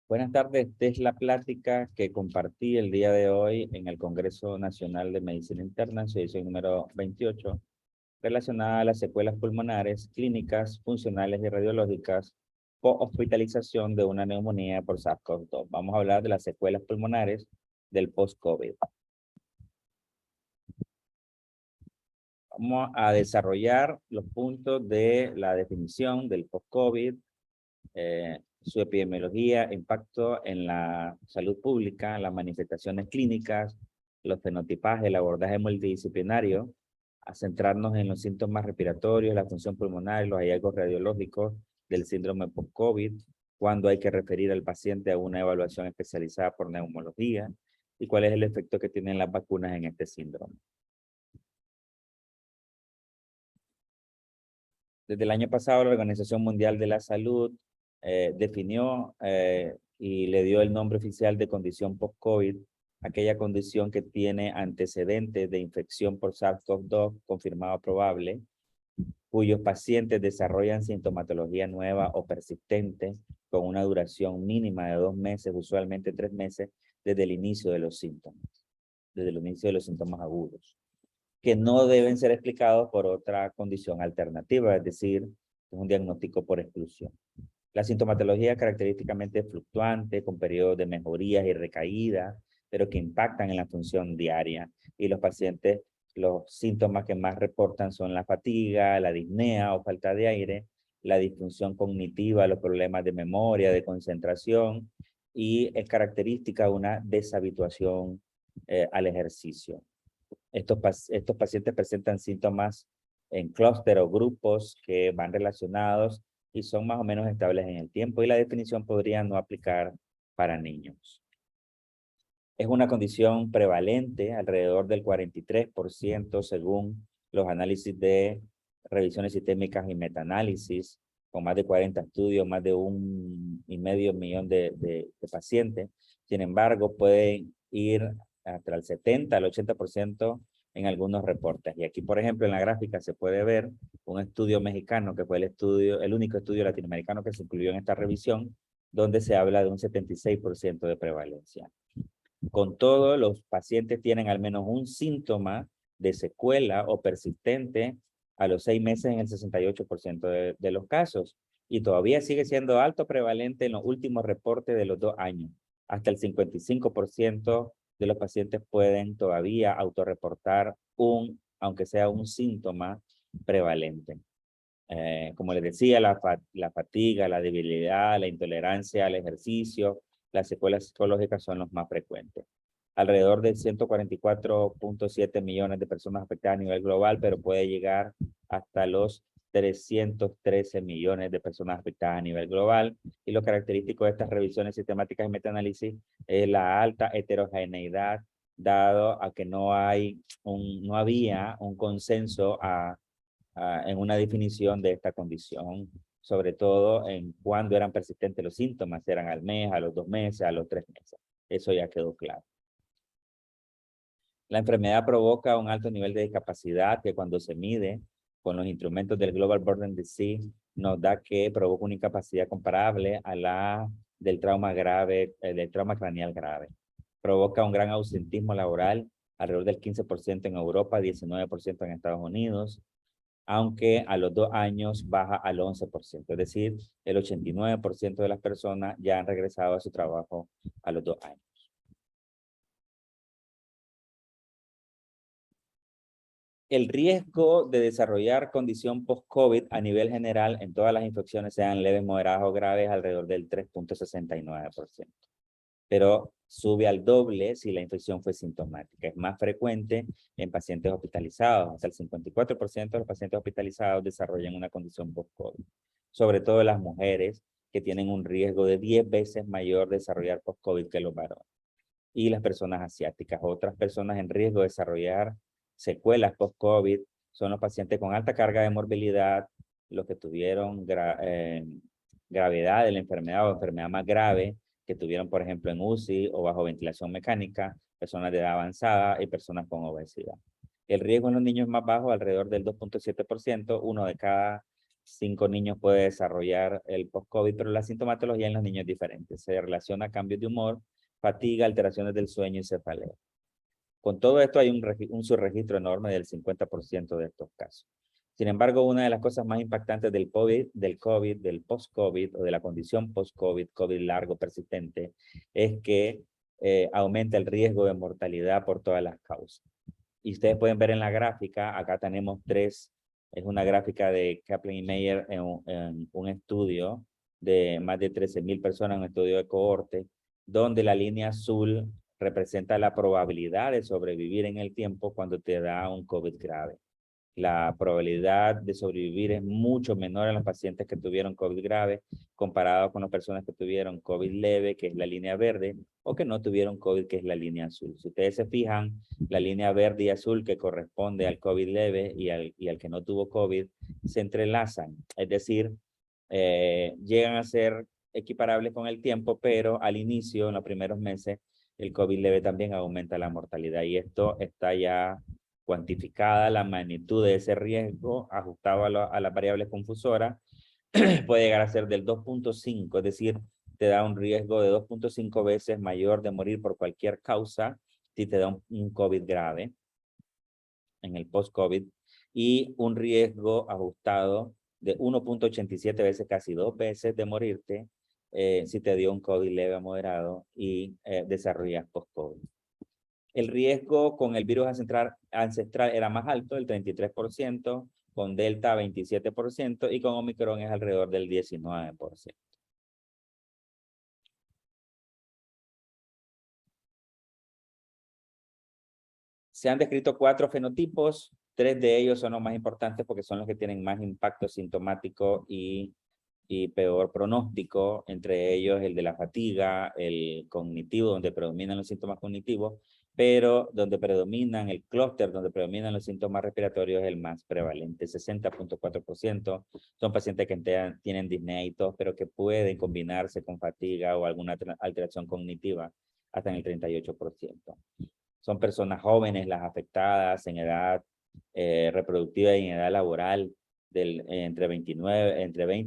Buenas tardes, esta es la plática que compartí el día de hoy en el Congreso Nacional de Medicina Interna, en su edición número 28, relacionada a las secuelas pulmonares, clínicas, funcionales y radiológicas por hospitalización de una neumonía por SARS-CoV-2. Vamos a hablar de las secuelas pulmonares del post-COVID. Vamos a desarrollar los puntos de la definición del post-COVID, su epidemiología, impacto en la salud pública, las manifestaciones clínicas, los fenotipajes, el abordaje multidisciplinario, a centrarnos en los síntomas respiratorios, la función pulmonar, los hallazgos radiológicos del síndrome post-COVID, cuándo hay que referir al paciente a una evaluación especializada por neumología y cuál es el efecto que tienen las vacunas en este síndrome. Desde el año pasado, la Organización Mundial de la Salud definió y le dio el nombre oficial de condición post-COVID, aquella condición que tiene antecedentes de infección por SARS-CoV-2 confirmado probable, cuyos pacientes desarrollan sintomatología nueva o persistente con una duración mínima de 2 meses, usualmente 3 meses, desde el inicio de los síntomas, desde el inicio de los síntomas agudos, que no deben ser explicados por otra condición alternativa, es decir, un diagnóstico por exclusión. La sintomatología es característicamente fluctuante, con periodos de mejorías y recaídas, pero que impactan en la función diaria. Y los pacientes, los síntomas que más reportan son la fatiga, la disnea o falta de aire, la disfunción cognitiva, los problemas de memoria, de concentración, y es característica una deshabituación al ejercicio. Estos pacientes presentan síntomas en clúster o grupos que van relacionados y son más o menos estables en el tiempo, y la definición podría no aplicar para niños. Es una condición prevalente, alrededor del 43% según los análisis de revisiones sistémicas y metaanálisis, con más de 40 estudios, más de 1,5 millón de pacientes. Sin embargo, pueden ir hasta el 70 al 80% en algunos reportes. Y aquí, por ejemplo, en la gráfica se puede ver un estudio mexicano que fue el único estudio latinoamericano que se incluyó en esta revisión, donde se habla de un 76% de prevalencia. Con todo, los pacientes tienen al menos un síntoma de secuela o persistente a los 6 meses en el 68% de los casos, y todavía sigue siendo alto prevalente en los últimos reportes de los 2 años. Hasta el 55% de los pacientes pueden todavía autorreportar aunque sea un síntoma prevalente. Como les decía, la fatiga, la debilidad, la intolerancia al ejercicio, las secuelas psicológicas son los más frecuentes. Alrededor de 144.7 millones de personas afectadas a nivel global, pero puede llegar hasta los 313 millones de personas afectadas a nivel global. Y lo característico de estas revisiones sistemáticas y metaanálisis es la alta heterogeneidad, dado a que no había un consenso en una definición de esta condición, sobre todo en cuándo eran persistentes los síntomas, eran al mes, a los 2 meses, a los 3 meses. Eso ya quedó claro. La enfermedad provoca un alto nivel de discapacidad que, cuando se mide con los instrumentos del Global Burden Disease, nos da que provoca una incapacidad comparable a la del trauma grave, del trauma craneal grave. Provoca un gran ausentismo laboral, alrededor del 15% en Europa, 19% en Estados Unidos, aunque a los 2 años baja al 11%, es decir, el 89% de las personas ya han regresado a su trabajo a los 2 años. El riesgo de desarrollar condición post-COVID a nivel general en todas las infecciones, sean leves, moderadas o graves, alrededor del 3.69%. Pero sube al doble si la infección fue sintomática. Es más frecuente en pacientes hospitalizados. Hasta el 54% de los pacientes hospitalizados desarrollan una condición post-COVID. Sobre todo las mujeres, que tienen un riesgo de 10 veces mayor de desarrollar post-COVID que los varones. Y las personas asiáticas. Otras personas en riesgo de desarrollar secuelas post-COVID son los pacientes con alta carga de morbilidad, los que tuvieron gravedad de la enfermedad o enfermedad más grave, que tuvieron, por ejemplo, en UCI o bajo ventilación mecánica, personas de edad avanzada y personas con obesidad. El riesgo en los niños es más bajo, alrededor del 2.7%, 1 de cada 5 niños puede desarrollar el post-COVID, pero la sintomatología en los niños es diferente. Se relaciona a cambios de humor, fatiga, alteraciones del sueño y cefalea. Con todo esto hay un subregistro enorme del 50% de estos casos. Sin embargo, una de las cosas más impactantes del COVID, del post-COVID o de la condición post-COVID, COVID largo persistente, es que aumenta el riesgo de mortalidad por todas las causas. Y ustedes pueden ver en la gráfica, acá tenemos 3, es una gráfica de Kaplan y Meyer en un estudio de más de 13,000 personas, un estudio de cohorte, donde la línea azul representa la probabilidad de sobrevivir en el tiempo cuando te da un COVID grave. La probabilidad de sobrevivir es mucho menor en los pacientes que tuvieron COVID grave comparado con las personas que tuvieron COVID leve, que es la línea verde, o que no tuvieron COVID, que es la línea azul. Si ustedes se fijan, la línea verde y azul que corresponde al COVID leve y al que no tuvo COVID, se entrelazan. Es decir, llegan a ser equiparables con el tiempo, pero al inicio, en los primeros meses, el COVID leve también aumenta la mortalidad y esto está ya cuantificada, la magnitud de ese riesgo ajustado a las variables confusoras puede llegar a ser del 2.5, es decir, te da un riesgo de 2.5 veces mayor de morir por cualquier causa si te da un COVID grave en el post-COVID y un riesgo ajustado de 1.87 veces, casi 2 veces de morirte si te dio un COVID leve a moderado y desarrollas post-COVID. El riesgo con el virus ancestral era más alto, el 33%, con Delta 27% y con Omicron es alrededor del 19%. Se han descrito 4 fenotipos, 3 de ellos son los más importantes porque son los que tienen más impacto sintomático y peor pronóstico, entre ellos el de la fatiga, el cognitivo, donde predominan los síntomas cognitivos, pero donde predominan el clúster, donde predominan los síntomas respiratorios, es el más prevalente, 60.4%. Son pacientes que tienen disnea y tos, pero que pueden combinarse con fatiga o alguna alteración cognitiva, hasta en el 38%. Son personas jóvenes las afectadas en edad reproductiva y en edad laboral, entre 20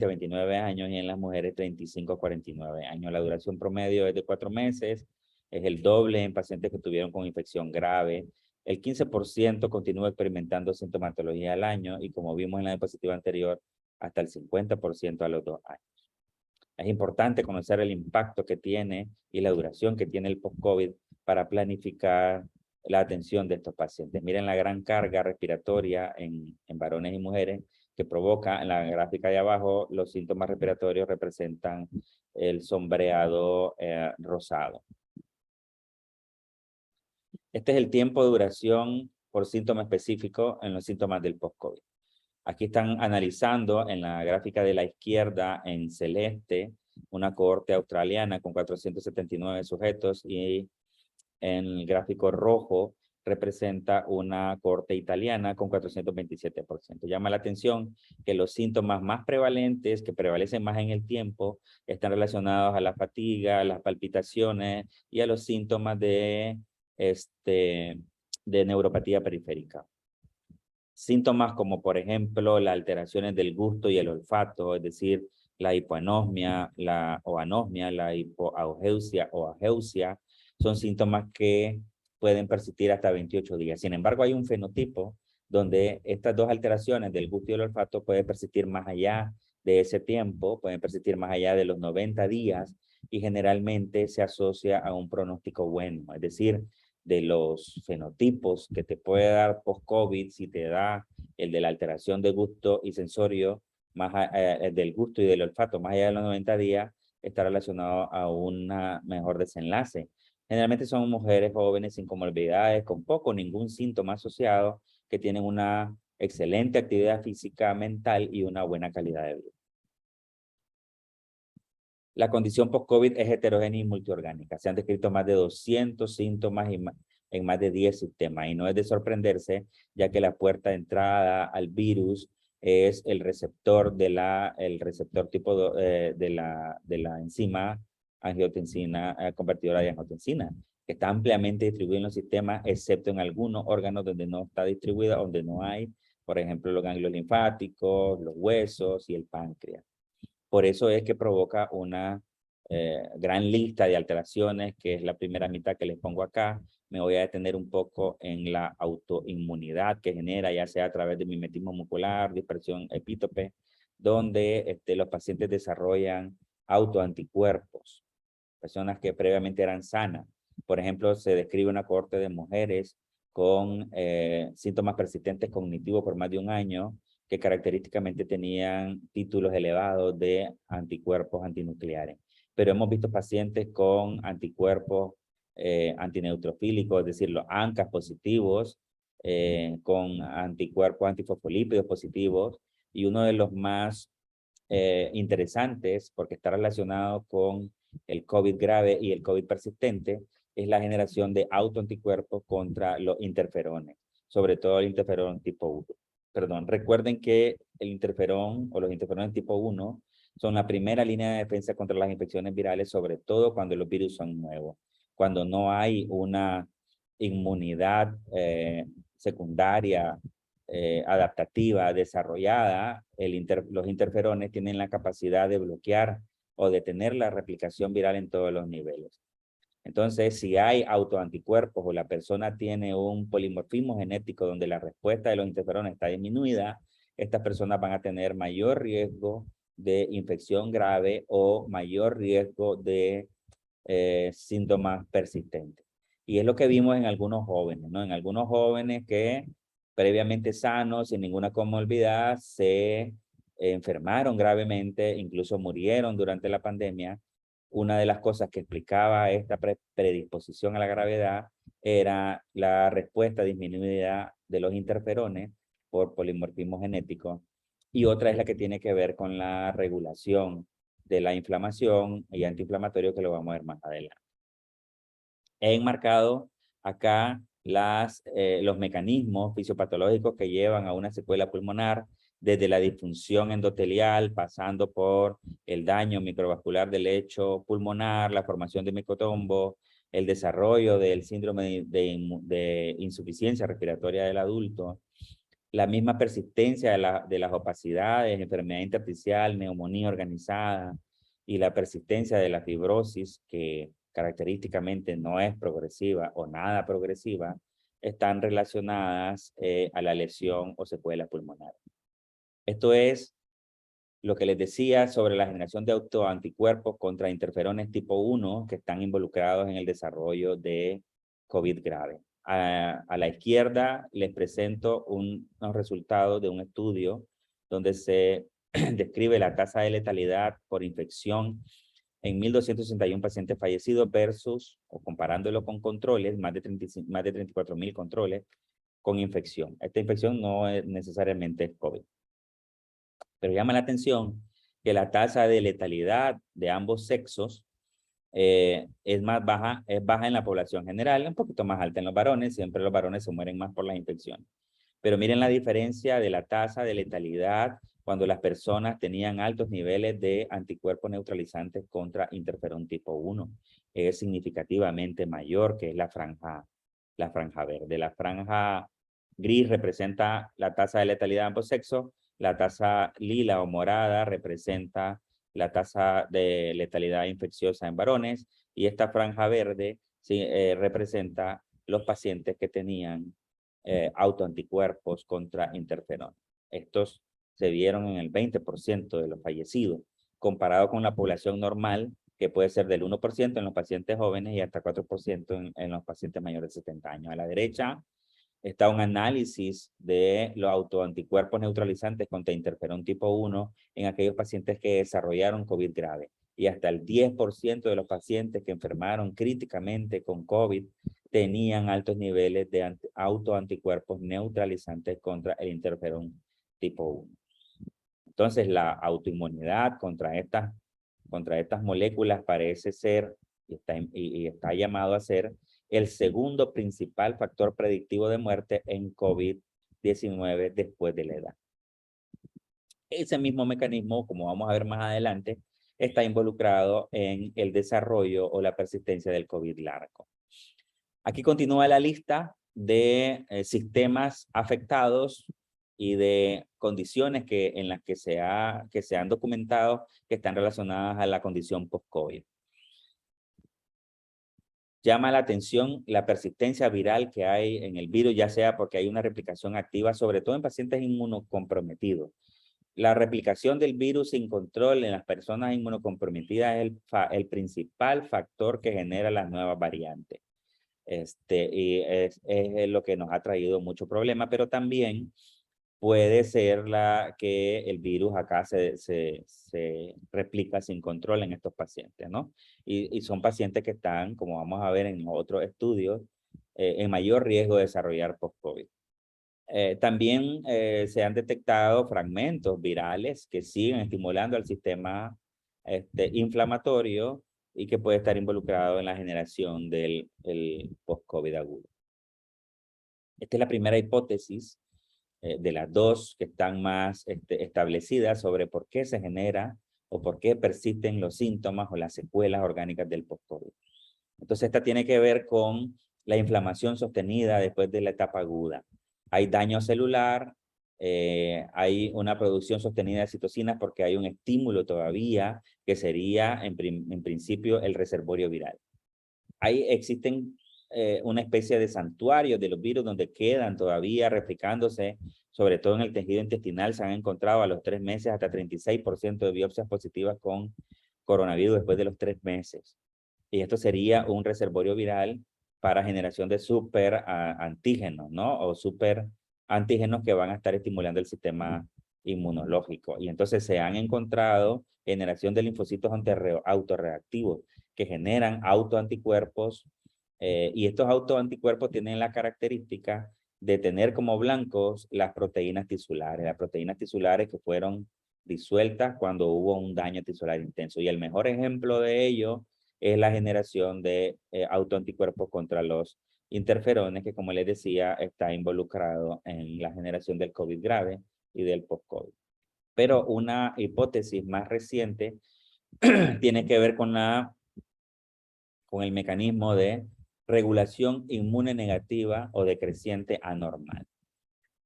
a 29 años y en las mujeres 35 a 49 años. La duración promedio es de 4 meses, es el doble en pacientes que tuvieron con infección grave. El 15% continúa experimentando sintomatología al año y como vimos en la diapositiva anterior, hasta el 50% a los 2 años. Es importante conocer el impacto que tiene y la duración que tiene el post-COVID para planificar la atención de estos pacientes. Miren la gran carga respiratoria en varones y mujeres que provoca, en la gráfica de abajo, los síntomas respiratorios representan el sombreado rosado. Este es el tiempo de duración por síntoma específico en los síntomas del post-COVID. Aquí están analizando en la gráfica de la izquierda en celeste una cohorte australiana con 479 sujetos y en el gráfico rojo representa una cohorte italiana con 427%. Llama la atención que los síntomas más prevalentes, que prevalecen más en el tiempo, están relacionados a la fatiga, a las palpitaciones y a los síntomas de neuropatía periférica. Síntomas como, por ejemplo, las alteraciones del gusto y el olfato, es decir, la hipoanosmia, la hipoageusia o ageusia, son síntomas que pueden persistir hasta 28 días. Sin embargo, hay un fenotipo donde estas dos alteraciones del gusto y el olfato pueden persistir más allá de ese tiempo, pueden persistir más allá de los 90 días y generalmente se asocia a un pronóstico bueno, es decir, de los fenotipos que te puede dar post-COVID, si te da el de la alteración de gusto y sensorio, del gusto y del olfato, más allá de los 90 días, está relacionado a un mejor desenlace. Generalmente son mujeres jóvenes sin comorbilidades, con poco o ningún síntoma asociado, que tienen una excelente actividad física, mental y una buena calidad de vida. La condición post-COVID es heterogénea y multiorgánica. Se han descrito más de 200 síntomas en más de 10 sistemas. Y no es de sorprenderse, ya que la puerta de entrada al virus es el receptor tipo de la enzima angiotensina convertidora de angiotensina, que está ampliamente distribuida en los sistemas, excepto en algunos órganos donde no está distribuida, donde no hay por ejemplo, los ganglios linfáticos, los huesos y el páncreas. Por eso es que provoca una gran lista de alteraciones, que es la primera mitad que les pongo acá. Me voy a detener un poco en la autoinmunidad que genera, ya sea a través de mimetismo muscular, dispersión epítope, donde los pacientes desarrollan autoanticuerpos, personas que previamente eran sanas. Por ejemplo, se describe una cohorte de mujeres con síntomas persistentes cognitivos por más de un año, que característicamente tenían títulos elevados de anticuerpos antinucleares. Pero hemos visto pacientes con anticuerpos antineutrofílicos, es decir, los ANCAs positivos, con anticuerpos antifosfolípidos positivos, y uno de los más interesantes, porque está relacionado con el COVID grave y el COVID persistente, es la generación de autoanticuerpos contra los interferones, sobre todo el interferón tipo 1. Perdón, recuerden que el interferón o los interferones tipo 1 son la primera línea de defensa contra las infecciones virales, sobre todo cuando los virus son nuevos, cuando no hay una inmunidad secundaria adaptativa desarrollada. Los interferones tienen la capacidad de bloquear o detener la replicación viral en todos los niveles. Entonces, si hay autoanticuerpos o la persona tiene un polimorfismo genético donde la respuesta de los interferones está disminuida, estas personas van a tener mayor riesgo de infección grave o mayor riesgo de síntomas persistentes. Y es lo que vimos en algunos jóvenes, ¿no? En algunos jóvenes que previamente sanos, sin ninguna comorbilidad, se enfermaron gravemente, incluso murieron durante la pandemia. Una de las cosas que explicaba esta predisposición a la gravedad era la respuesta disminuida de los interferones por polimorfismo genético, y otra es la que tiene que ver con la regulación de la inflamación y antiinflamatorio, que lo vamos a ver más adelante. He enmarcado acá los mecanismos fisiopatológicos que llevan a una secuela pulmonar, desde la disfunción endotelial, pasando por el daño microvascular del lecho pulmonar, la formación de micotombos, el desarrollo del síndrome de insuficiencia respiratoria del adulto, la misma persistencia de las opacidades, enfermedad intersticial, neumonía organizada, y la persistencia de la fibrosis, que característicamente no es progresiva o nada progresiva, están relacionadas a la lesión o secuela pulmonar. Esto es lo que les decía sobre la generación de autoanticuerpos contra interferones tipo 1 que están involucrados en el desarrollo de COVID grave. A la izquierda les presento unos resultados de un estudio donde se describe la tasa de letalidad por infección en 1.261 pacientes fallecidos versus, o comparándolo con controles, más de 34.000 controles con infección. Esta infección no es necesariamente COVID. Pero llama la atención que la tasa de letalidad de ambos sexos es baja en la población general, un poquito más alta en los varones. Siempre los varones se mueren más por las infecciones. Pero miren la diferencia de la tasa de letalidad cuando las personas tenían altos niveles de anticuerpos neutralizantes contra interferón tipo 1. Es significativamente mayor, que es la franja verde. La franja gris representa la tasa de letalidad de ambos sexos. La tasa lila o morada representa la tasa de letalidad infecciosa en varones, y esta franja verde representa los pacientes que tenían autoanticuerpos contra interferón. Estos se vieron en el 20% de los fallecidos, comparado con la población normal, que puede ser del 1% en los pacientes jóvenes y hasta 4% en los pacientes mayores de 70 años. A la derecha está un análisis de los autoanticuerpos neutralizantes contra interferón tipo 1 en aquellos pacientes que desarrollaron COVID grave. Y hasta el 10% de los pacientes que enfermaron críticamente con COVID tenían altos niveles de autoanticuerpos neutralizantes contra el interferón tipo 1. Entonces, la autoinmunidad contra estas moléculas parece ser y está llamado a ser el segundo principal factor predictivo de muerte en COVID-19 después de la edad. Ese mismo mecanismo, como vamos a ver más adelante, está involucrado en el desarrollo o la persistencia del COVID largo. Aquí continúa la lista de sistemas afectados y de condiciones en las que se han documentado que están relacionadas a la condición post-COVID. Llama la atención la persistencia viral que hay en el virus, ya sea porque hay una replicación activa, sobre todo en pacientes inmunocomprometidos. La replicación del virus sin control en las personas inmunocomprometidas es el principal factor que genera las nuevas variantes. Y es lo que nos ha traído mucho problema, pero también puede ser que el virus acá se replica sin control en estos pacientes, ¿no? Y son pacientes que están, como vamos a ver en otros estudios, en mayor riesgo de desarrollar post-COVID. También se han detectado fragmentos virales que siguen estimulando al sistema inflamatorio y que puede estar involucrado en la generación del post-COVID agudo. Esta es la primera hipótesis de las dos que están más establecidas sobre por qué se genera o por qué persisten los síntomas o las secuelas orgánicas del post-COVID. Entonces, esta tiene que ver con la inflamación sostenida después de la etapa aguda. Hay daño celular, hay una producción sostenida de citocinas porque hay un estímulo todavía que sería en principio el reservorio viral. Existen una especie de santuarios de los virus donde quedan todavía replicándose, sobre todo en el tejido intestinal. Se han encontrado a los 3 meses hasta 36% de biopsias positivas con coronavirus después de los 3 meses. Y esto sería un reservorio viral para generación de super antígenos, ¿no? O super antígenos que van a estar estimulando el sistema inmunológico. Y entonces se han encontrado generación de linfocitos autorreactivos que generan autoanticuerpos, y estos autoanticuerpos tienen la característica de tener como blancos las proteínas tisulares que fueron disueltas cuando hubo un daño tisular intenso. Y el mejor ejemplo de ello es la generación de autoanticuerpos contra los interferones, que como les decía, está involucrado en la generación del COVID grave y del post-COVID. Pero una hipótesis más reciente tiene que ver con el mecanismo de regulación inmune negativa o decreciente anormal.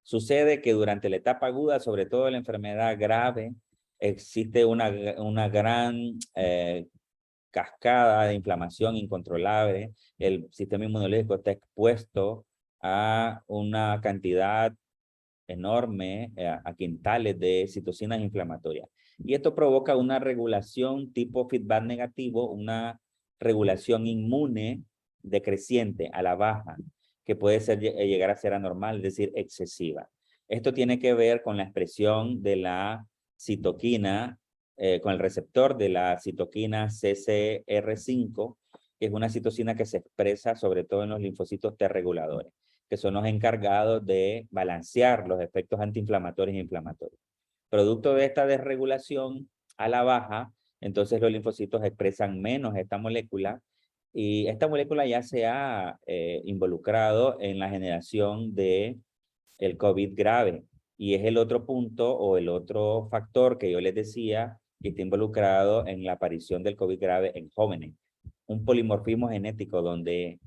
Sucede que durante la etapa aguda, sobre todo en la enfermedad grave, existe una gran cascada de inflamación incontrolable. El sistema inmunológico está expuesto a una cantidad enorme, a quintales de citocinas inflamatorias. Y esto provoca una regulación tipo feedback negativo, una regulación inmune decreciente a la baja, que puede llegar a ser anormal, es decir, excesiva. Esto tiene que ver con la expresión de la citoquina, con el receptor de la citoquina CCR5, que es una citocina que se expresa sobre todo en los linfocitos T reguladores, que son los encargados de balancear los efectos antiinflamatorios e inflamatorios. Producto de esta desregulación a la baja, entonces los linfocitos expresan menos esta molécula, y esta molécula ya se ha involucrado en la generación de el COVID grave, y es el otro punto o el otro factor que yo les decía que está involucrado en la aparición del COVID grave en jóvenes. Un polimorfismo genético donde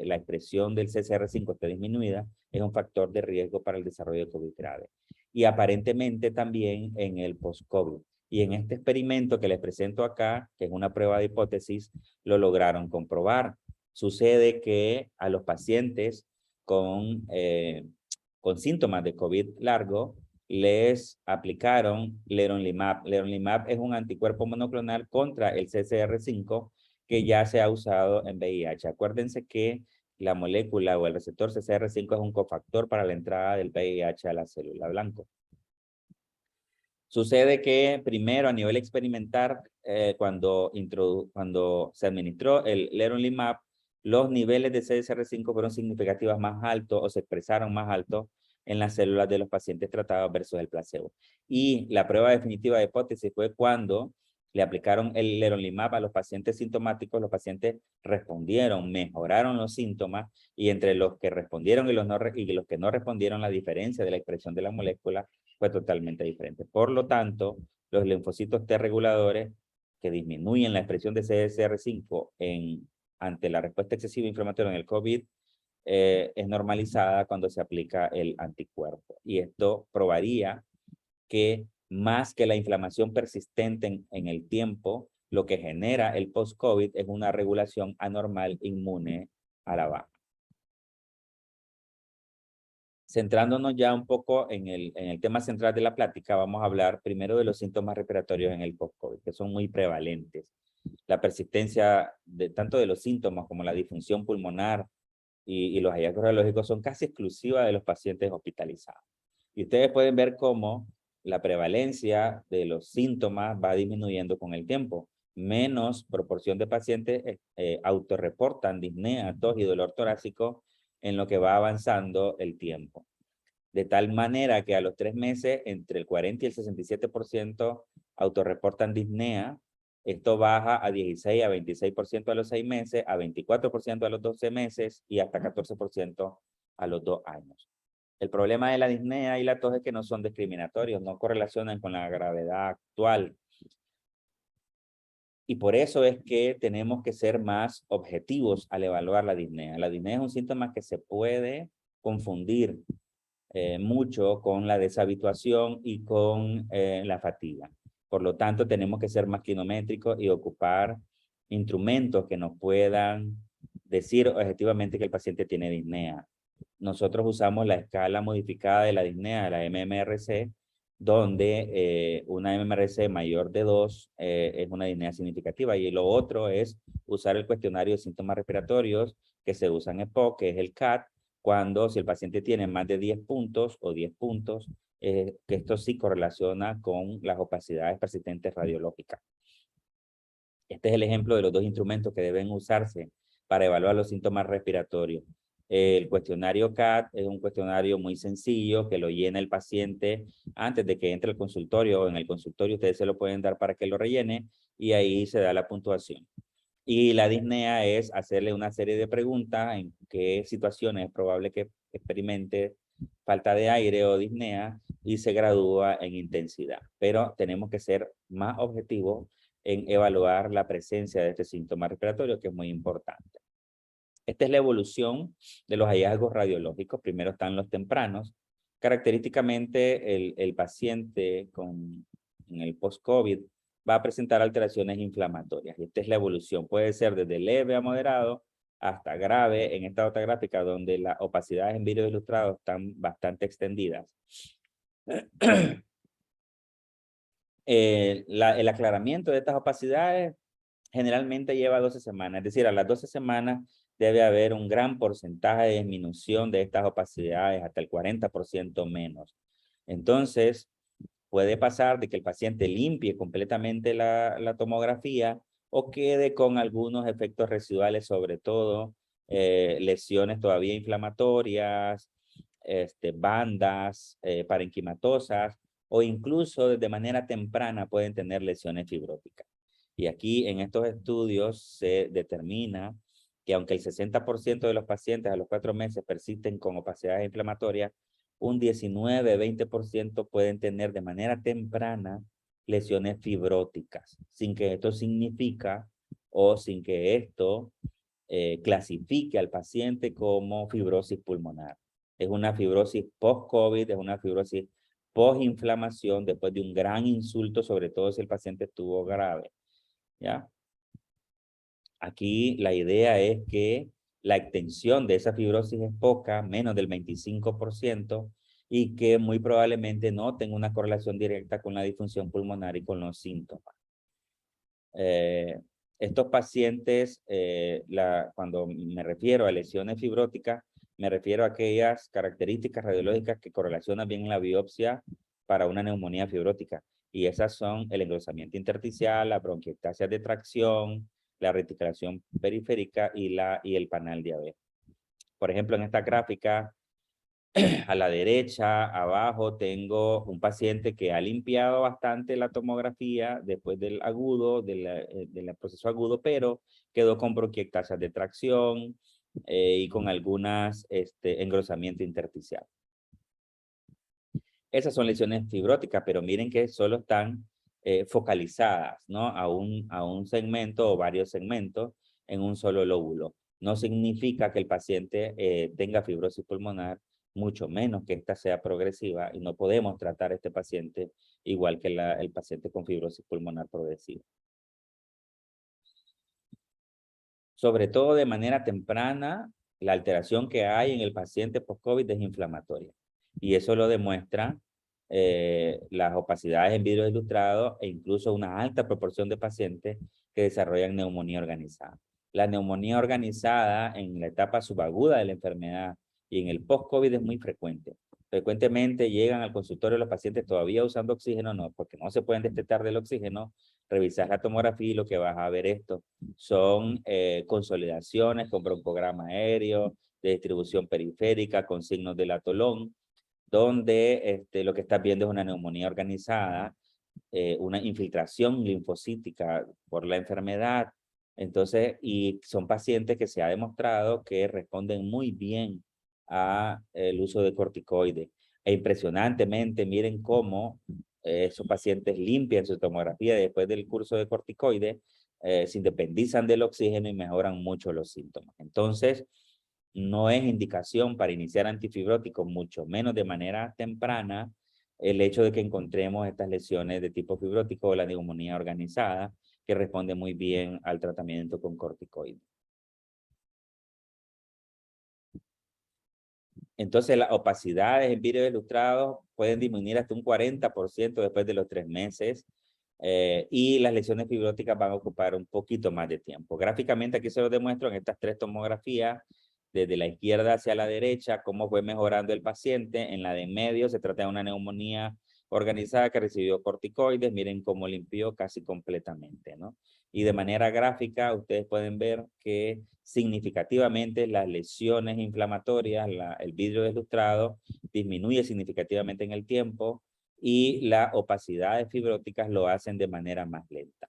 la expresión del CCR5 está disminuida es un factor de riesgo para el desarrollo de COVID grave. Y aparentemente también en el post-COVID. Y en este experimento que les presento acá, que es una prueba de hipótesis, lo lograron comprobar. Sucede que a los pacientes con síntomas de COVID largo, les aplicaron leronlimab. Leronlimab es un anticuerpo monoclonal contra el CCR5 que ya se ha usado en VIH. Acuérdense que la molécula o el receptor CCR5 es un cofactor para la entrada del VIH a la célula blanco. Sucede que primero a nivel experimental, cuando se administró el leronlimab, los niveles de CCR5 fueron significativamente más altos o se expresaron más altos en las células de los pacientes tratados versus el placebo. Y la prueba definitiva de hipótesis fue cuando le aplicaron el leronlimab a los pacientes sintomáticos. Los pacientes respondieron, mejoraron los síntomas, y entre los que respondieron y los que no respondieron, la diferencia de la expresión de la molécula fue totalmente diferente. Por lo tanto, los linfocitos T reguladores que disminuyen la expresión de CCR5 ante la respuesta excesiva inflamatoria en el COVID es normalizada cuando se aplica el anticuerpo. Y esto probaría que más que la inflamación persistente en el tiempo, lo que genera el post-COVID es una regulación anormal inmune a la baja. Centrándonos ya un poco en el tema central de la plática, vamos a hablar primero de los síntomas respiratorios en el post-COVID, que son muy prevalentes. La persistencia de tanto de los síntomas como la disfunción pulmonar y los hallazgos radiológicos son casi exclusivas de los pacientes hospitalizados. Y ustedes pueden ver cómo la prevalencia de los síntomas va disminuyendo con el tiempo. Menos proporción de pacientes autorreportan disnea, tos y dolor torácico en lo que va avanzando el tiempo. De tal manera que a los 3 meses, entre el 40 y el 67% autorreportan disnea. Esto baja a 16 a 26% a los 6 meses, a 24% a los 12 meses y hasta 14% a los 2 años. El problema de la disnea y la tos es que no son discriminatorios, no correlacionan con la gravedad actual. Y por eso es que tenemos que ser más objetivos al evaluar la disnea. La disnea es un síntoma que se puede confundir mucho con la deshabituación y con la fatiga. Por lo tanto, tenemos que ser más clinométricos y ocupar instrumentos que nos puedan decir objetivamente que el paciente tiene disnea. Nosotros usamos la escala modificada de la disnea, la MMRC, donde una MMRC mayor de 2 es una disnea significativa. Y lo otro es usar el cuestionario de síntomas respiratorios que se usa en EPOC, que es el CAT, cuando si el paciente tiene más de 10 puntos o 10 puntos, que esto sí correlaciona con las opacidades persistentes radiológicas. Este es el ejemplo de los 2 instrumentos que deben usarse para evaluar los síntomas respiratorios. El cuestionario CAT es un cuestionario muy sencillo que lo llena el paciente antes de que entre al consultorio, o en el consultorio ustedes se lo pueden dar para que lo rellene y ahí se da la puntuación. Y la disnea es hacerle una serie de preguntas en qué situaciones es probable que experimente falta de aire o disnea y se gradúa en intensidad. Pero tenemos que ser más objetivos en evaluar la presencia de este síntoma respiratorio, que es muy importante. Esta es la evolución de los hallazgos radiológicos. Primero están los tempranos. Característicamente, el paciente en el post-COVID va a presentar alteraciones inflamatorias. Y esta es la evolución. Puede ser desde leve a moderado hasta grave en esta otra gráfica, donde las opacidades en vidrio ilustrado están bastante extendidas. El aclaramiento de estas opacidades generalmente lleva 12 semanas. Es decir, a las 12 semanas debe haber un gran porcentaje de disminución de estas opacidades, hasta el 40% menos. Entonces, puede pasar de que el paciente limpie completamente la tomografía o quede con algunos efectos residuales, sobre todo lesiones todavía inflamatorias, bandas parenquimatosas, o incluso de manera temprana pueden tener lesiones fibróticas. Y aquí en estos estudios se determina que aunque el 60% de los pacientes a los 4 meses persisten con opacidades inflamatorias, un 19-20% pueden tener de manera temprana lesiones fibróticas, sin que esto significa o sin que esto clasifique al paciente como fibrosis pulmonar. Es una fibrosis post-COVID, es una fibrosis post-inflamación después de un gran insulto, sobre todo si el paciente estuvo grave. ¿Ya? Aquí la idea es que la extensión de esa fibrosis es poca, menos del 25%, y que muy probablemente no tenga una correlación directa con la disfunción pulmonar y con los síntomas. Estos pacientes, cuando me refiero a lesiones fibróticas, me refiero a aquellas características radiológicas que correlacionan bien en la biopsia para una neumonía fibrótica. Y esas son el engrosamiento intersticial, la bronquiectasia de tracción, la reticulación periférica y el panal diabético. Por ejemplo, en esta gráfica, a la derecha, abajo, tengo un paciente que ha limpiado bastante la tomografía después del agudo, del proceso agudo, pero quedó con bronquiectasias de tracción y con algunas engrosamiento intersticial. Esas son lesiones fibróticas, pero miren que solo están focalizadas, ¿no? A un segmento o varios segmentos en un solo lóbulo. no significa que el paciente tenga fibrosis pulmonar, mucho menos que esta sea progresiva, y no podemos tratar a este paciente igual que el paciente con fibrosis pulmonar progresiva. Sobre todo de manera temprana, la alteración que hay en el paciente post-COVID es inflamatoria. Y eso lo demuestra las opacidades en vidrio ilustrado e incluso una alta proporción de pacientes que desarrollan neumonía organizada. La neumonía organizada en la etapa subaguda de la enfermedad y en el post-COVID es muy frecuente. Frecuentemente llegan al consultorio los pacientes todavía usando oxígeno, no, porque no se pueden destetar del oxígeno. Revisar la tomografía y lo que vas a ver esto son consolidaciones con broncograma aéreo, de distribución periférica con signos del atolón, donde lo que estás viendo es una neumonía organizada, una infiltración linfocítica por la enfermedad. Entonces, y son pacientes que se ha demostrado que responden muy bien a el uso de corticoides. E impresionantemente, miren cómo esos pacientes limpian su tomografía después del curso de corticoides, se independizan del oxígeno y mejoran mucho los síntomas. Entonces, no es indicación para iniciar antifibróticos, mucho menos de manera temprana, el hecho de que encontremos estas lesiones de tipo fibrótico o la neumonía organizada, que responde muy bien al tratamiento con corticoides. Entonces, las opacidades en vidrio ilustrados pueden disminuir hasta un 40% después de los 3 meses. Y las lesiones fibróticas van a ocupar un poquito más de tiempo. Gráficamente aquí se lo demuestro en estas 3 tomografías, desde la izquierda hacia la derecha, cómo fue mejorando el paciente. En la de en medio se trata de una neumonía organizada que recibió corticoides. Miren cómo limpió casi completamente, ¿no? Y de manera gráfica ustedes pueden ver que significativamente las lesiones inflamatorias, el vidrio deslustrado, disminuye significativamente en el tiempo y las opacidades fibróticas lo hacen de manera más lenta.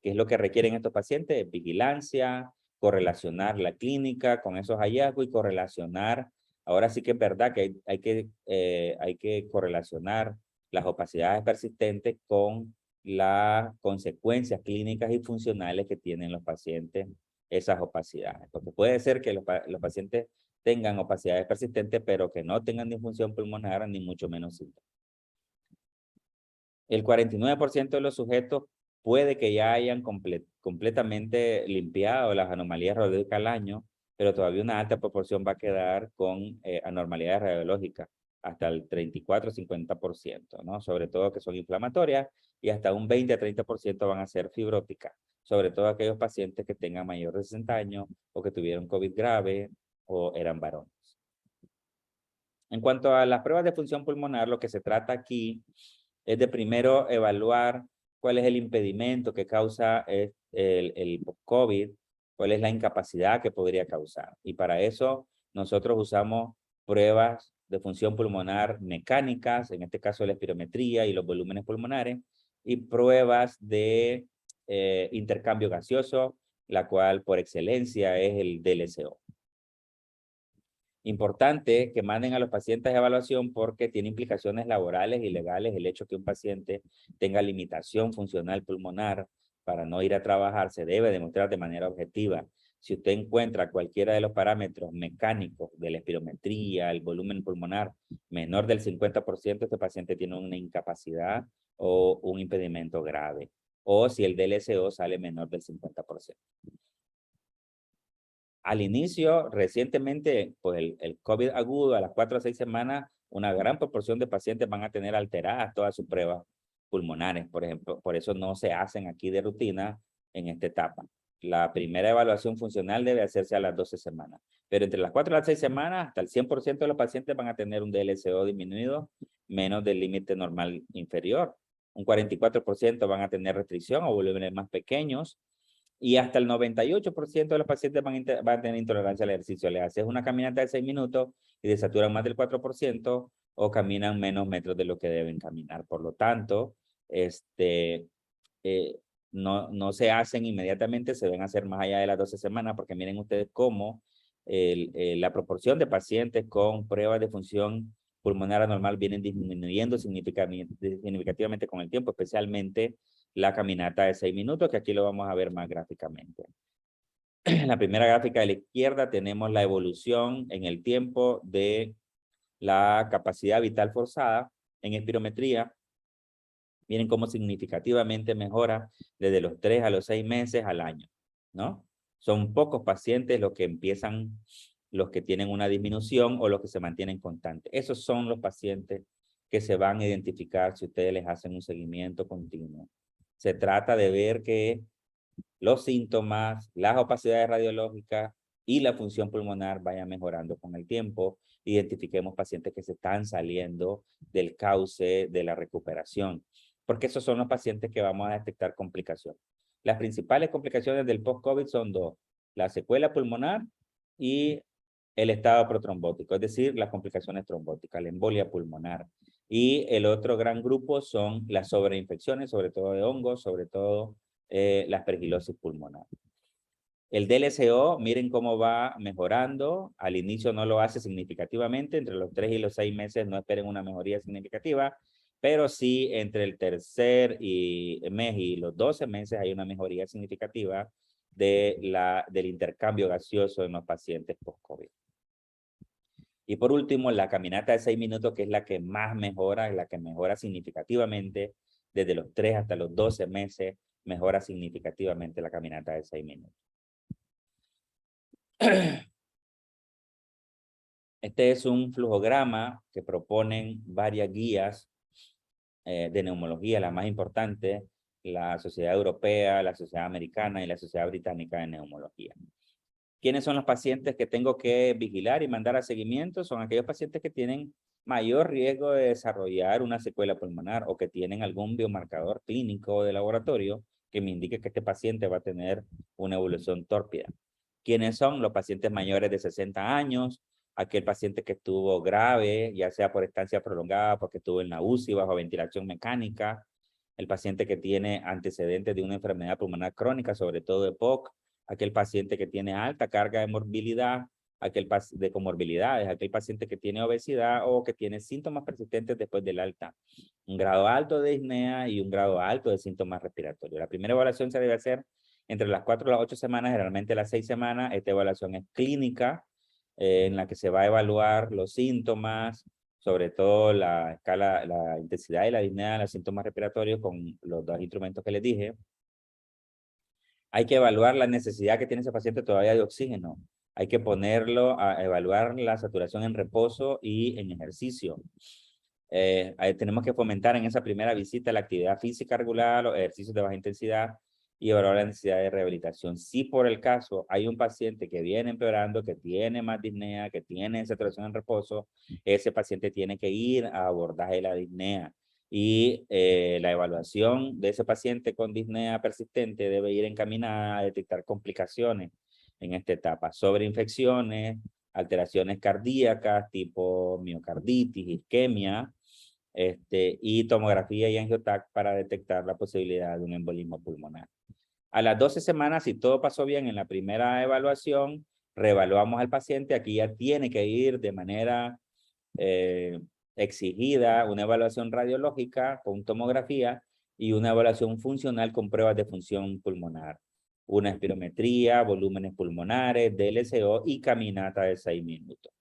¿Qué es lo que requieren estos pacientes? Vigilancia, correlacionar la clínica con esos hallazgos y correlacionar. Ahora sí que es verdad que hay que correlacionar las opacidades persistentes con las consecuencias clínicas y funcionales que tienen los pacientes esas opacidades. Porque puede ser que los pacientes tengan opacidades persistentes, pero que no tengan disfunción pulmonar ni mucho menos síntomas. El 49% de los sujetos puede que ya hayan completamente limpiado las anomalías radiológicas al año, pero todavía una alta proporción va a quedar con anormalidades radiológicas, hasta el 34-50%, ¿no? Sobre todo que son inflamatorias, y hasta un 20-30% van a ser fibróticas, sobre todo aquellos pacientes que tengan mayor de 60 años o que tuvieron COVID grave o eran varones. En cuanto a las pruebas de función pulmonar, lo que se trata aquí es de primero evaluar cuál es el impedimento que causa el COVID, cuál es la incapacidad que podría causar. Y para eso nosotros usamos pruebas de función pulmonar mecánicas, en este caso la espirometría y los volúmenes pulmonares, y pruebas de intercambio gaseoso, la cual por excelencia es el DLCO. Importante que manden a los pacientes a evaluación porque tiene implicaciones laborales y legales el hecho que un paciente tenga limitación funcional pulmonar para no ir a trabajar. Se debe demostrar de manera objetiva. Si usted encuentra cualquiera de los parámetros mecánicos de la espirometría, el volumen pulmonar menor del 50%, este paciente tiene una incapacidad o un impedimento grave. O si el DLCO sale menor del 50%. Al inicio, recientemente, pues el COVID agudo, a las 4 a 6 semanas, una gran proporción de pacientes van a tener alteradas todas sus pruebas pulmonares, por ejemplo. Por eso no se hacen aquí de rutina en esta etapa. La primera evaluación funcional debe hacerse a las 12 semanas. Pero entre las 4 y las 6 semanas, hasta el 100% de los pacientes van a tener un DLCO disminuido, menos del límite normal inferior. Un 44% van a tener restricción o volúmenes más pequeños. Y hasta el 98% de los pacientes van a tener intolerancia al ejercicio. Les haces una caminata de 6 minutos y desaturan más del 4% o caminan menos metros de lo que deben caminar. Por lo tanto, no se hacen inmediatamente, se deben hacer más allá de las 12 semanas, porque miren ustedes cómo la proporción de pacientes con pruebas de función pulmonar anormal vienen disminuyendo significativamente con el tiempo, especialmente la caminata de 6 minutos, que aquí lo vamos a ver más gráficamente. En la primera gráfica de la izquierda tenemos la evolución en el tiempo de la capacidad vital forzada en espirometría. Miren cómo significativamente mejora desde los 3 a los 6 meses al año, ¿no? Son pocos pacientes los que empiezan, los que tienen una disminución o los que se mantienen constantes. Esos son los pacientes que se van a identificar si ustedes les hacen un seguimiento continuo. Se trata de ver que los síntomas, las opacidades radiológicas y la función pulmonar vayan mejorando con el tiempo. Identifiquemos pacientes que se están saliendo del cauce de la recuperación, porque esos son los pacientes que vamos a detectar complicaciones. Las principales complicaciones del post-COVID son dos: la secuela pulmonar y el estado protrombótico, es decir, las complicaciones trombóticas, la embolia pulmonar. Y el otro gran grupo son las sobreinfecciones, sobre todo de hongos, sobre todo la aspergilosis pulmonar. El DLCO, miren cómo va mejorando. Al inicio no lo hace significativamente. Entre los 3 y los 6 meses no esperen una mejoría significativa, pero sí entre el tercer mes y los 12 meses hay una mejoría significativa del intercambio gaseoso en los pacientes post-COVID. Y por último, la caminata de 6 minutos, que es la que más mejora, es la que mejora significativamente desde los 3 hasta los 12 meses, mejora significativamente la caminata de 6 minutos. Este es un flujograma que proponen varias guías de neumología, la más importante, la Sociedad Europea, la Sociedad Americana y la Sociedad Británica de Neumología. ¿Quiénes son los pacientes que tengo que vigilar y mandar a seguimiento? Son aquellos pacientes que tienen mayor riesgo de desarrollar una secuela pulmonar o que tienen algún biomarcador clínico de laboratorio que me indique que este paciente va a tener una evolución tórpida. ¿Quiénes son? Los pacientes mayores de 60 años, aquel paciente que estuvo grave, ya sea por estancia prolongada, porque estuvo en la UCI bajo ventilación mecánica, el paciente que tiene antecedentes de una enfermedad pulmonar crónica, sobre todo EPOC, aquel paciente que tiene alta carga de morbilidad, de comorbilidades, aquel paciente que tiene obesidad o que tiene síntomas persistentes después del alta. Un grado alto de disnea y un grado alto de síntomas respiratorios. La primera evaluación se debe hacer entre las 4 y las 8 semanas, generalmente las 6 semanas. Esta evaluación es clínica, en la que se va a evaluar los síntomas, sobre todo la escala, la intensidad y la disnea de los síntomas respiratorios con los dos instrumentos que les dije. Hay que evaluar la necesidad que tiene ese paciente todavía de oxígeno. Hay que ponerlo a evaluar la saturación en reposo y en ejercicio. Tenemos que fomentar en esa primera visita la actividad física regular, los ejercicios de baja intensidad y evaluar la necesidad de rehabilitación. Si por el caso hay un paciente que viene empeorando, que tiene más disnea, que tiene saturación en reposo, ese paciente tiene que ir a abordaje de la disnea. Y la evaluación de ese paciente con disnea persistente debe ir encaminada a detectar complicaciones en esta etapa, sobreinfecciones, alteraciones cardíacas tipo miocarditis, isquemia, y tomografía y angiotac para detectar la posibilidad de un embolismo pulmonar. A las 12 semanas, si todo pasó bien en la primera evaluación, reevaluamos al paciente. Aquí ya tiene que ir de manera exigida una evaluación radiológica con tomografía y una evaluación funcional con pruebas de función pulmonar. Una espirometría, volúmenes pulmonares, DLCO y caminata de 6 minutos.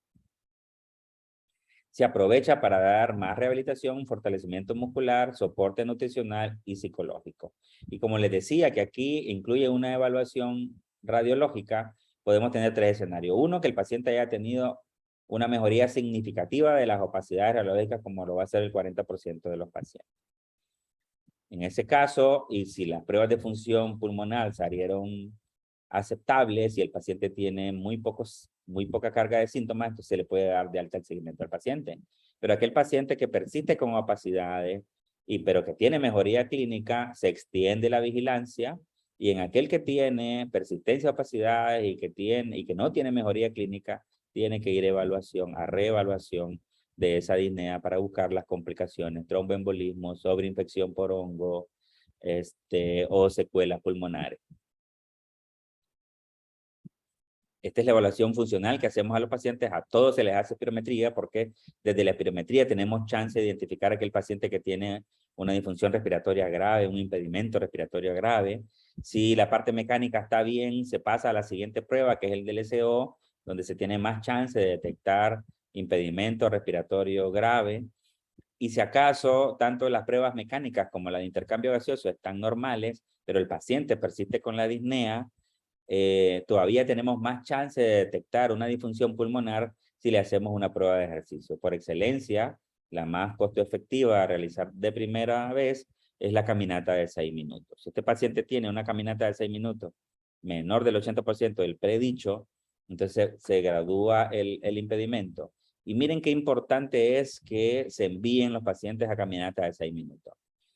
Se aprovecha para dar más rehabilitación, fortalecimiento muscular, soporte nutricional y psicológico. Y como les decía, que aquí incluye una evaluación radiológica, podemos tener 3 escenarios. Uno, que el paciente haya tenido una mejoría significativa de las opacidades radiológicas, como lo va a ser el 40% de los pacientes. En ese caso, y si las pruebas de función pulmonar salieron aceptables y el paciente tiene muy poca carga de síntomas, entonces se le puede dar de alta el seguimiento al paciente. Pero aquel paciente que persiste con opacidades, pero que tiene mejoría clínica, se extiende la vigilancia, y en aquel que tiene persistencia de opacidades y que no tiene mejoría clínica, tiene que ir a reevaluación de esa disnea para buscar las complicaciones, tromboembolismo, sobreinfección por hongo, o secuelas pulmonares. Esta es la evaluación funcional que hacemos a los pacientes. A todos se les hace espirometría porque desde la espirometría tenemos chance de identificar a aquel paciente que tiene una disfunción respiratoria grave, un impedimento respiratorio grave. Si la parte mecánica está bien, se pasa a la siguiente prueba, que es el del SO, donde se tiene más chance de detectar impedimento respiratorio grave. Y si acaso, tanto las pruebas mecánicas como la de intercambio gaseoso están normales, pero el paciente persiste con la disnea, todavía tenemos más chance de detectar una disfunción pulmonar si le hacemos una prueba de ejercicio. Por excelencia, la más costo efectiva a realizar de primera vez es la caminata de 6 minutos. Si este paciente tiene una caminata de 6 minutos menor del 80% del predicho, entonces se gradúa el impedimento. Y miren qué importante es que se envíen los pacientes a caminata de 6 minutos.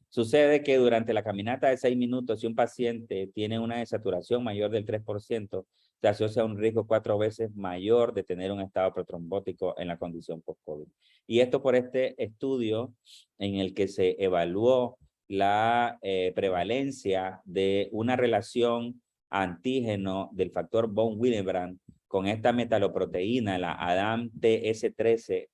Sucede que durante la caminata de 6 minutos, si un paciente tiene una desaturación mayor del 3%, se asocia a un riesgo 4 veces mayor de tener un estado protrombótico en la condición post-COVID. Y esto por este estudio en el que se evaluó la prevalencia de una relación antígeno del factor von Willebrand con esta metaloproteína, la ADAM-TS13.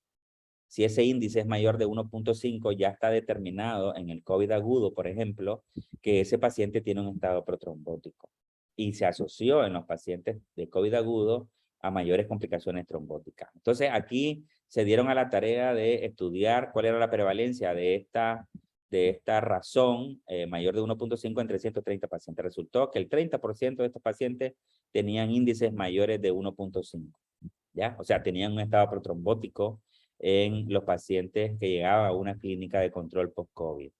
Si ese índice es mayor de 1.5, ya está determinado en el COVID agudo, por ejemplo, que ese paciente tiene un estado protrombótico. Y se asoció en los pacientes de COVID agudo a mayores complicaciones trombóticas. Entonces, aquí se dieron a la tarea de estudiar cuál era la prevalencia de esta razón mayor de 1.5 en 330 pacientes. Resultó que el 30% de estos pacientes tenían índices mayores de 1.5. ¿Ya? O sea, tenían un estado protrombótico en los pacientes que llegaban a una clínica de control post-COVID.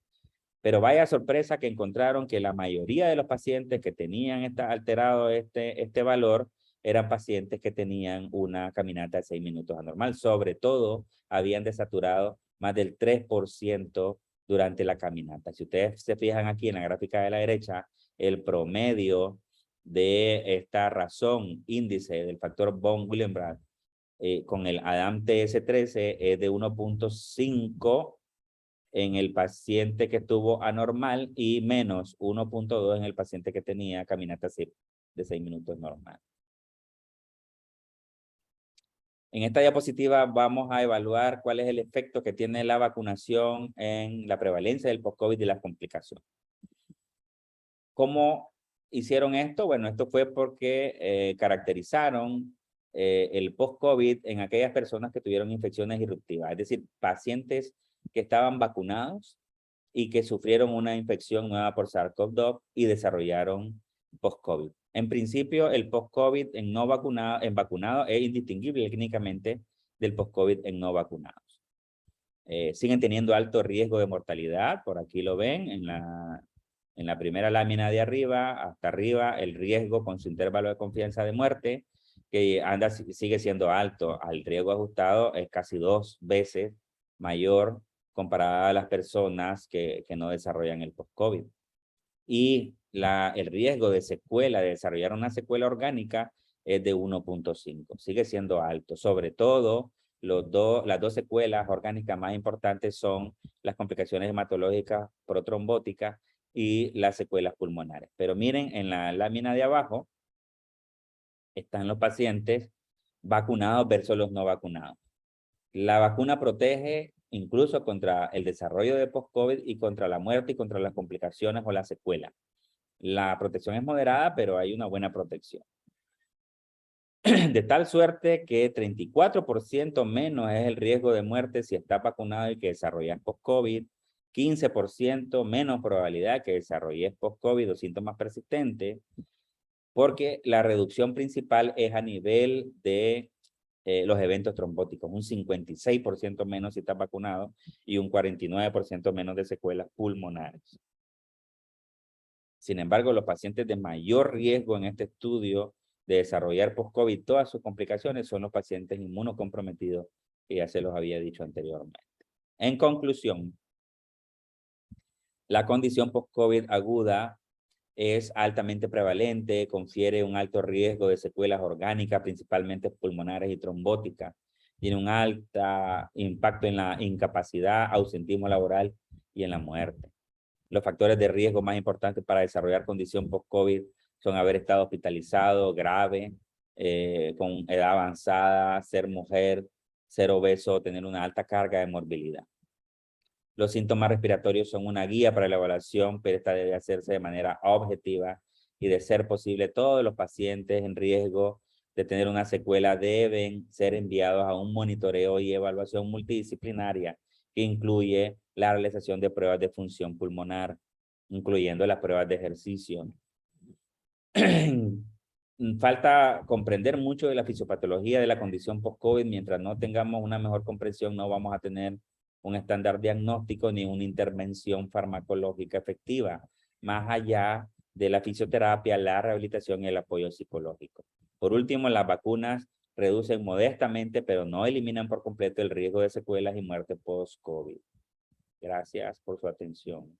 Pero vaya sorpresa que encontraron que la mayoría de los pacientes que tenían alterado este valor eran pacientes que tenían una caminata de 6 minutos anormal. Sobre todo, habían desaturado más del 3% durante la caminata. Si ustedes se fijan aquí en la gráfica de la derecha, el promedio de esta razón índice del factor von Willebrand con el ADAM-TS13 es de 1.5 en el paciente que estuvo anormal y menos 1.2 en el paciente que tenía caminata de 6 minutos normal. En esta diapositiva vamos a evaluar cuál es el efecto que tiene la vacunación en la prevalencia del post-COVID y las complicaciones. ¿Cómo hicieron esto? Bueno, esto fue porque caracterizaron el post-COVID en aquellas personas que tuvieron infecciones irruptivas, es decir, pacientes que estaban vacunados y que sufrieron una infección nueva por SARS-CoV-2 y desarrollaron post-COVID. En principio, el post-COVID en vacunado es indistinguible clínicamente del post-COVID en no vacunados. Siguen teniendo alto riesgo de mortalidad, por aquí lo ven en la primera lámina de arriba, hasta arriba, el riesgo con su intervalo de confianza de muerte, que sigue siendo alto. Al riesgo ajustado es casi 2 veces mayor comparada a las personas que no desarrollan el post-COVID. Y el riesgo de secuela, de desarrollar una secuela orgánica, es de 1.5. Sigue siendo alto. Sobre todo, las dos secuelas orgánicas más importantes son las complicaciones hematológicas protrombóticas y las secuelas pulmonares. Pero miren, en la lámina de abajo están los pacientes vacunados versus los no vacunados. La vacuna protege incluso contra el desarrollo de post-COVID y contra la muerte y contra las complicaciones o las secuelas. La protección es moderada, pero hay una buena protección. De tal suerte que 34% menos es el riesgo de muerte si está vacunado y que desarrollas post-COVID, 15% menos probabilidad que desarrolles post-COVID o síntomas persistentes, porque la reducción principal es a nivel de los eventos trombóticos, un 56% menos si estás vacunado y un 49% menos de secuelas pulmonares. Sin embargo, los pacientes de mayor riesgo en este estudio de desarrollar post-COVID todas sus complicaciones son los pacientes inmunocomprometidos, que ya se los había dicho anteriormente. En conclusión, la condición post-COVID aguda es altamente prevalente, confiere un alto riesgo de secuelas orgánicas, principalmente pulmonares y trombóticas. Tiene un alto impacto en la incapacidad, ausentismo laboral y en la muerte. Los factores de riesgo más importantes para desarrollar condición post-COVID son haber estado hospitalizado grave, con edad avanzada, ser mujer, ser obeso, tener una alta carga de morbilidad. Los síntomas respiratorios son una guía para la evaluación, pero esta debe hacerse de manera objetiva y, de ser posible, todos los pacientes en riesgo de tener una secuela deben ser enviados a un monitoreo y evaluación multidisciplinaria que incluye la realización de pruebas de función pulmonar, incluyendo las pruebas de ejercicio. Falta comprender mucho de la fisiopatología de la condición post-COVID. Mientras no tengamos una mejor comprensión, no vamos a tener un estándar diagnóstico ni una intervención farmacológica efectiva, más allá de la fisioterapia, la rehabilitación y el apoyo psicológico. Por último, las vacunas reducen modestamente, pero no eliminan por completo el riesgo de secuelas y muerte post-COVID. Gracias por su atención.